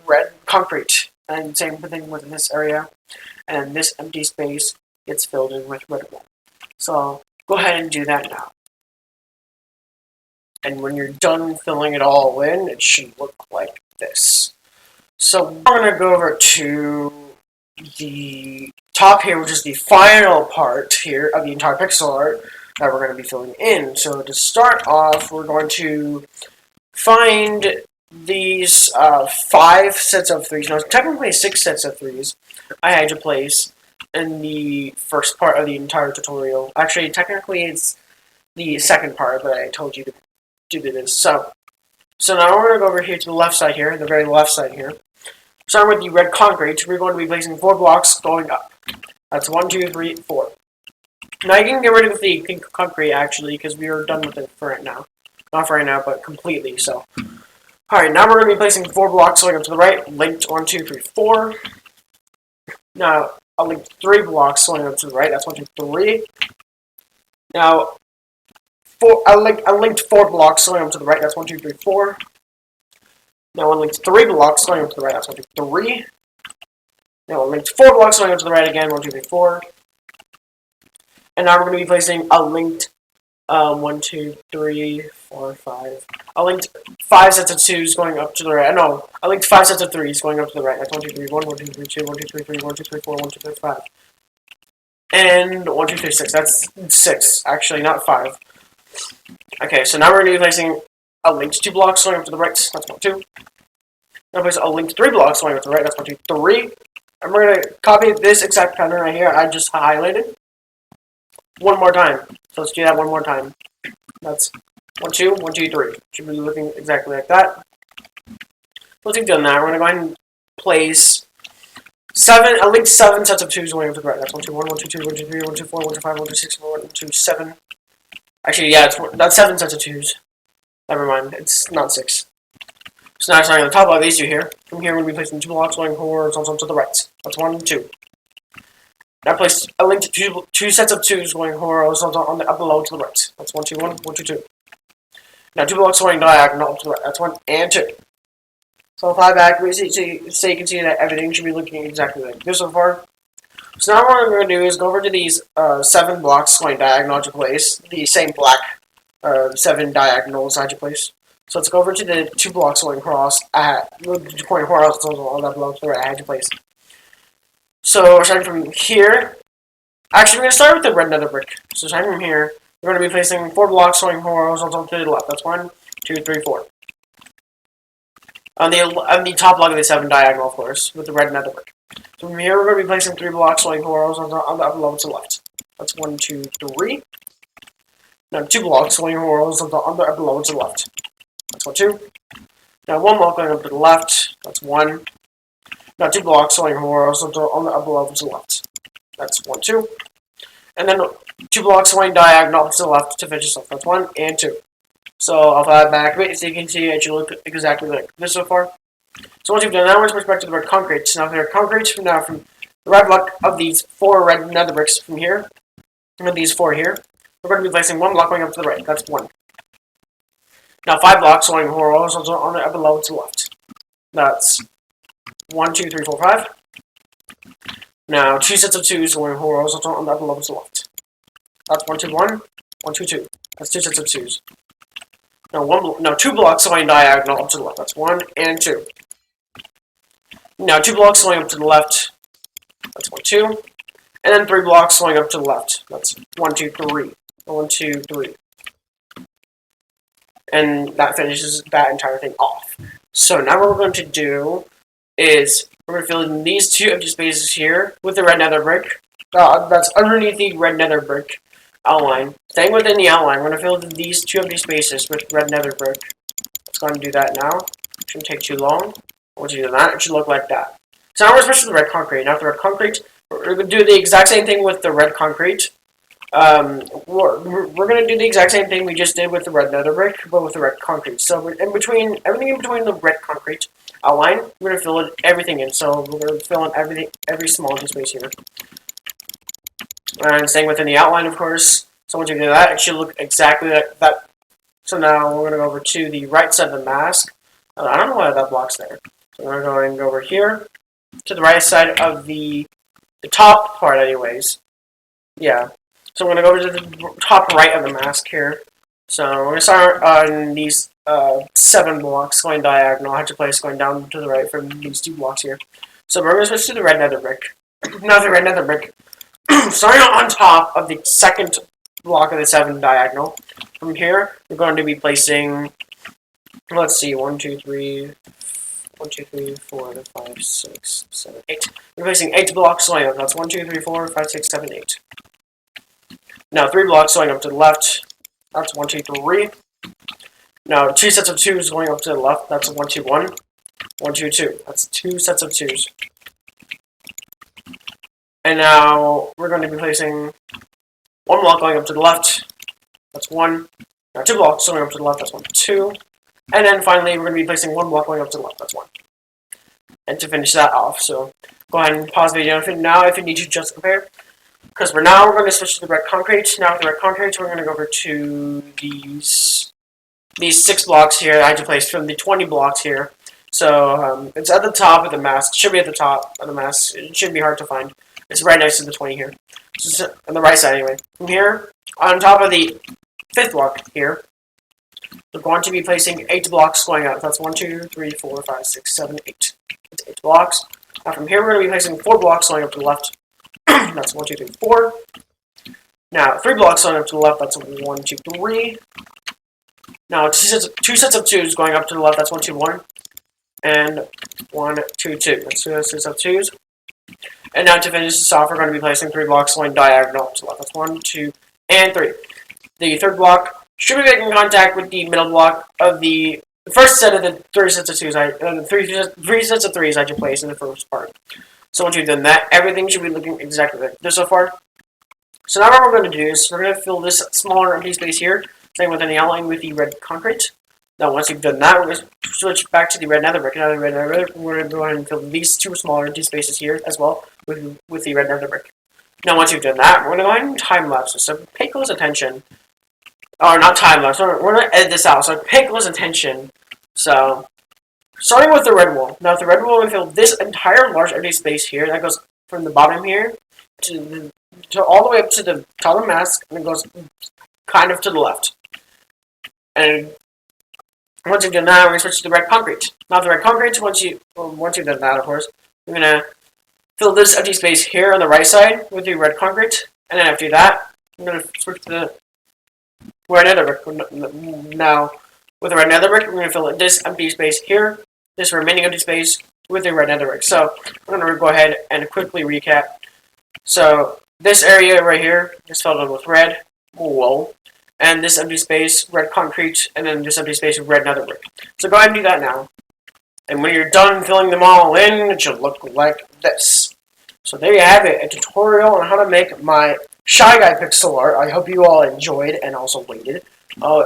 red concrete, and same thing with this area. And this empty space gets filled in with red wool. So go ahead and do that now. And when you're done filling it all in, it should look like this. So we're going to go over to the top here, which is the final part here of the entire pixel art that we're going to be filling in. So to start off, we're going to find these 5 sets of 3s. Now, technically 6 sets of 3s I had to place in the first part of the entire tutorial. Actually, technically it's the second part, but I told you to do this. So now we're going to go over here to the left side here, the very left side here. Starting with the red concrete, we're going to be placing 4 blocks going up. That's 1, 2, 3, 4. Now you can get rid of the pink concrete actually, because we are done with it for right now. Not for right now, but completely. So, alright, now we're going to be placing 4 blocks going up to the right, linked 1, 2, 3, 4. Now I'll link 3 blocks going up to the right. That's 1, 2, 3. Now I linked 4 blocks going up to the right. That's 1, 2, 3, 4. Now I linked 3 blocks going up to the right. That's 1, 2, 3. Now I linked 4 blocks going up to the right again. 1, 2, 3, 4. And now we're going to be placing a linked 1, 2, 3, 4, 5. I linked 5 sets of 2s going up to the right. No, I linked 5 sets of 3s going up to the right. That's 1, 2, 3, 1, 1, 2, 3, 2, 1, 2, 3, 3, 1, 2, 3, 4, 1, 2, 3, 5. And 1, 2, 3, 6. That's 6, actually, not 5. Okay, so now we're going to be placing a linked 2 blocks going up to the right. That's 1, 2. Now place a linked 3 blocks going up to the right. That's 1, 2, 3. And we're going to copy this exact pattern right here I just highlighted one more time. So let's do that one more time. That's 1, 2, 1, 2, 3. Should be looking exactly like that. Once we've done that, we're going to go ahead and place a linked 7 sets of 2s going up to the right. That's 1, 2, 1, 1, 2, 2, 1, 2, 3, 1, 2, 4, 1, 2, 5, 1, 2, 6, 1, 2, 7. Actually, yeah, that's 7 sets of 2s. Never mind, it's not 6. So now starting on the top of these 2 here. From here, we're going to be placing 2 blocks going horizontal to the right. That's 1 and 2. Now place a linked 2 sets of 2s going horizontal on the up below to the right. That's 1, 2, 1, 1, 2, 2. Now 2 blocks going diagonal up to the right. That's 1 and 2. So fly back, so you can see that everything should be looking exactly like this so far. So now what I'm going to do is go over to these 7 blocks going diagonal to place the same black 7 diagonals I had to place. So let's go over to the 2 blocks going across going horizontal on that block where I had to place. So starting from here, actually we're going to start with the red nether brick. So starting from here, we're going to be placing 4 blocks going horizontal to the left. That's 1, 2, 3, 4. On the top block of the 7 diagonal, of course, with the red nether brick. So from here, we're going to be placing 3 blocks going horizontal on the upper level to the left. That's 1, 2, 3. Now 2 blocks going horizontal on the upper level to the left. That's 1, 2. Now 1 block going up to the left. That's 1. Now 2 blocks going horizontal on the upper level to the left. That's 1, 2. And then 2 blocks going diagonal to the left to finish this off. That's 1 and 2. So I'll add back a bit so you can see it should look exactly like this so far. So once you've done that, we're switch back to the red concrete. Now the red concrete, now from the red block of these 4 red nether bricks from here, and these 4 here, we're going to be placing 1 block going up to the right. That's 1. Now 5 blocks going horizontal on the upper level to the left. That's 1, 2, 3, 4, 5. Now 2 sets of 2s going horizontal on the upper level to the left. That's 1, 2, 1, 1, 2, 2. That's 2 sets of 2s. Now 2 blocks going diagonal up to the left. That's 1 and 2. Now 2 blocks going up to the left. That's 1, 2. And then 3 blocks going up to the left. That's 1, 2, 3. 1, 2, 3. And that finishes that entire thing off. So now what we're going to do is we're going to fill in these 2 empty spaces here with the red nether brick. That's underneath the red nether brick outline. Staying within the outline, we're going to fill in these 2 empty spaces with red nether brick. Let's go ahead and do that now. It shouldn't take too long. Once you do that, it should look like that. So now we're switching to the red concrete. Now with the red concrete, we're going to do the exact same thing with the red concrete. We're going to do the exact same thing we just did with the red nether brick, but with the red concrete. So everything in between the red concrete outline, we're going to fill everything in. So we're going to fill in every small empty space here. And staying within the outline, of course. So once you do that, it should look exactly like that. So now we're going to go over to the right side of the mask. I don't know why that block's there. So we're going to go over here to the right side of the top part, anyways. Yeah. So we're going to go over to the top right of the mask here. So we're going to start on these 7 blocks going diagonal. I have to place going down to the right from these 2 blocks here. So we're going to switch to the red nether brick. Now the red nether brick. Starting on top of the 2nd block of the 7 diagonal. From here, we're going to be placing, let's see, 1, 2, 3, 4, 5, 6, 7, 8. We're placing 8 blocks going up. That's 1, 2, 3, 4, 5, 6, 7, 8. Now 3 blocks going up to the left. That's 1, 2, 3. Now 2 sets of 2s going up to the left. That's 1, 2, 1. 1, 2, 2. That's 2 sets of 2s. And now we're going to be placing 1 block going up to the left. That's 1. Now 2 blocks going up to the left. That's 1, 2. And then finally, we're going to be placing 1 block going up to the left. That's 1. And to finish that off, so go ahead and pause the video now if you need to just compare. Because we're going to switch to the red concrete. Now with the red concrete, we're going to go over to these 6 blocks here. I had to place from the 20 blocks here. So it's at the top of the mask. It should be at the top of the mask. It shouldn't be hard to find. It's right next to the 20 here. So on the right side anyway. From here, on top of the 5th block here, we're going to be placing 8 blocks going out. That's 1, 2, 3, 4, 5, 6, 7, 8. That's 8 blocks. Now from here, we're going to be placing 4 blocks going up to the left. That's 1, 2, 3, 4. Now 3 blocks going up to the left. That's 1, 2, 3. Now 2 sets of 2s going up to the left. That's 1, 2, 1. And 1, 2, 2. That's 2 sets of 2s. And now to finish this off, we're going to be placing 3 blocks going diagonal to the left. That's 1, 2, and 3. The 3rd block should be making contact with the middle block of the first set of the 3 sets of 2s. 3 sets of 3s I just placed in the first part. So once you've done that, everything should be looking exactly like this so far. So now what we're going to do is we're going to fill this smaller empty space here, same within the outline with the red concrete. Now once you've done that, we're going to switch back to the red nether brick. Now the red nether brick, we're going to go ahead and fill these 2 smaller empty spaces here as well with the red nether brick. Now once you've done that, we're going to go ahead and time lapse this. So pay close attention. Or not time lapse. We're going to edit this out. So pay close attention. So starting with the red wool. Now with the red wool, we're going to fill this entire large empty space here. That goes from the bottom here to all the way up to the top of the mask, and it goes kind of to the left. And once you've done that, we're going to switch to the red concrete. Not the red concrete. Once you've done that, of course, we're going to fill this empty space here on the right side with the red concrete. And then after that, I'm going to switch to the red nether brick. Now, with the red nether brick, we're going to fill this empty space here, this remaining empty space, with the red nether brick. So, I'm going to go ahead and quickly recap. So, this area right here is filled in with red wool, and this empty space, red concrete, and then this empty space, red nether brick. So, go ahead and do that now. And when you're done filling them all in, it should look like this. So, there you have it, a tutorial on how to make my Shy Guy pixel art. I hope you all enjoyed and also waited. I'm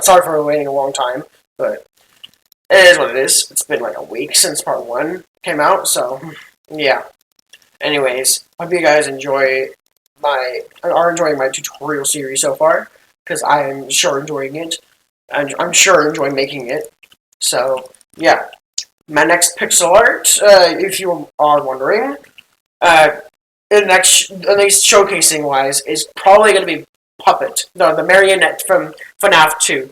sorry for waiting a long time, but it is what it is. It's been like a week since part 1 came out, so yeah. Anyways, hope you guys are enjoying my tutorial series so far, because I am sure enjoying it, and I'm sure enjoying making it. So yeah, my next pixel art, if you are wondering, the next showcasing wise is probably going to be Puppet, the marionette from FNAF 2,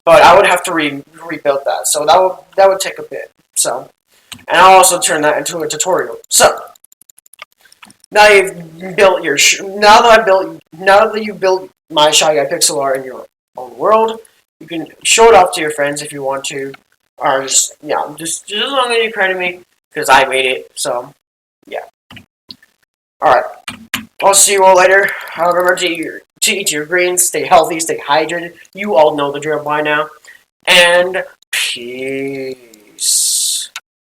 but I would have to rebuild that, so that would take a bit. So, and I'll also turn that into a tutorial. So now you've built your now that you built my Shy Guy pixel art in your own world, you can show it off to your friends if you want to, or just as long as you credit me because I made it. So yeah. All right. I'll see you all later. Remember to eat your greens, stay healthy, stay hydrated. You all know the drill by now. And peace.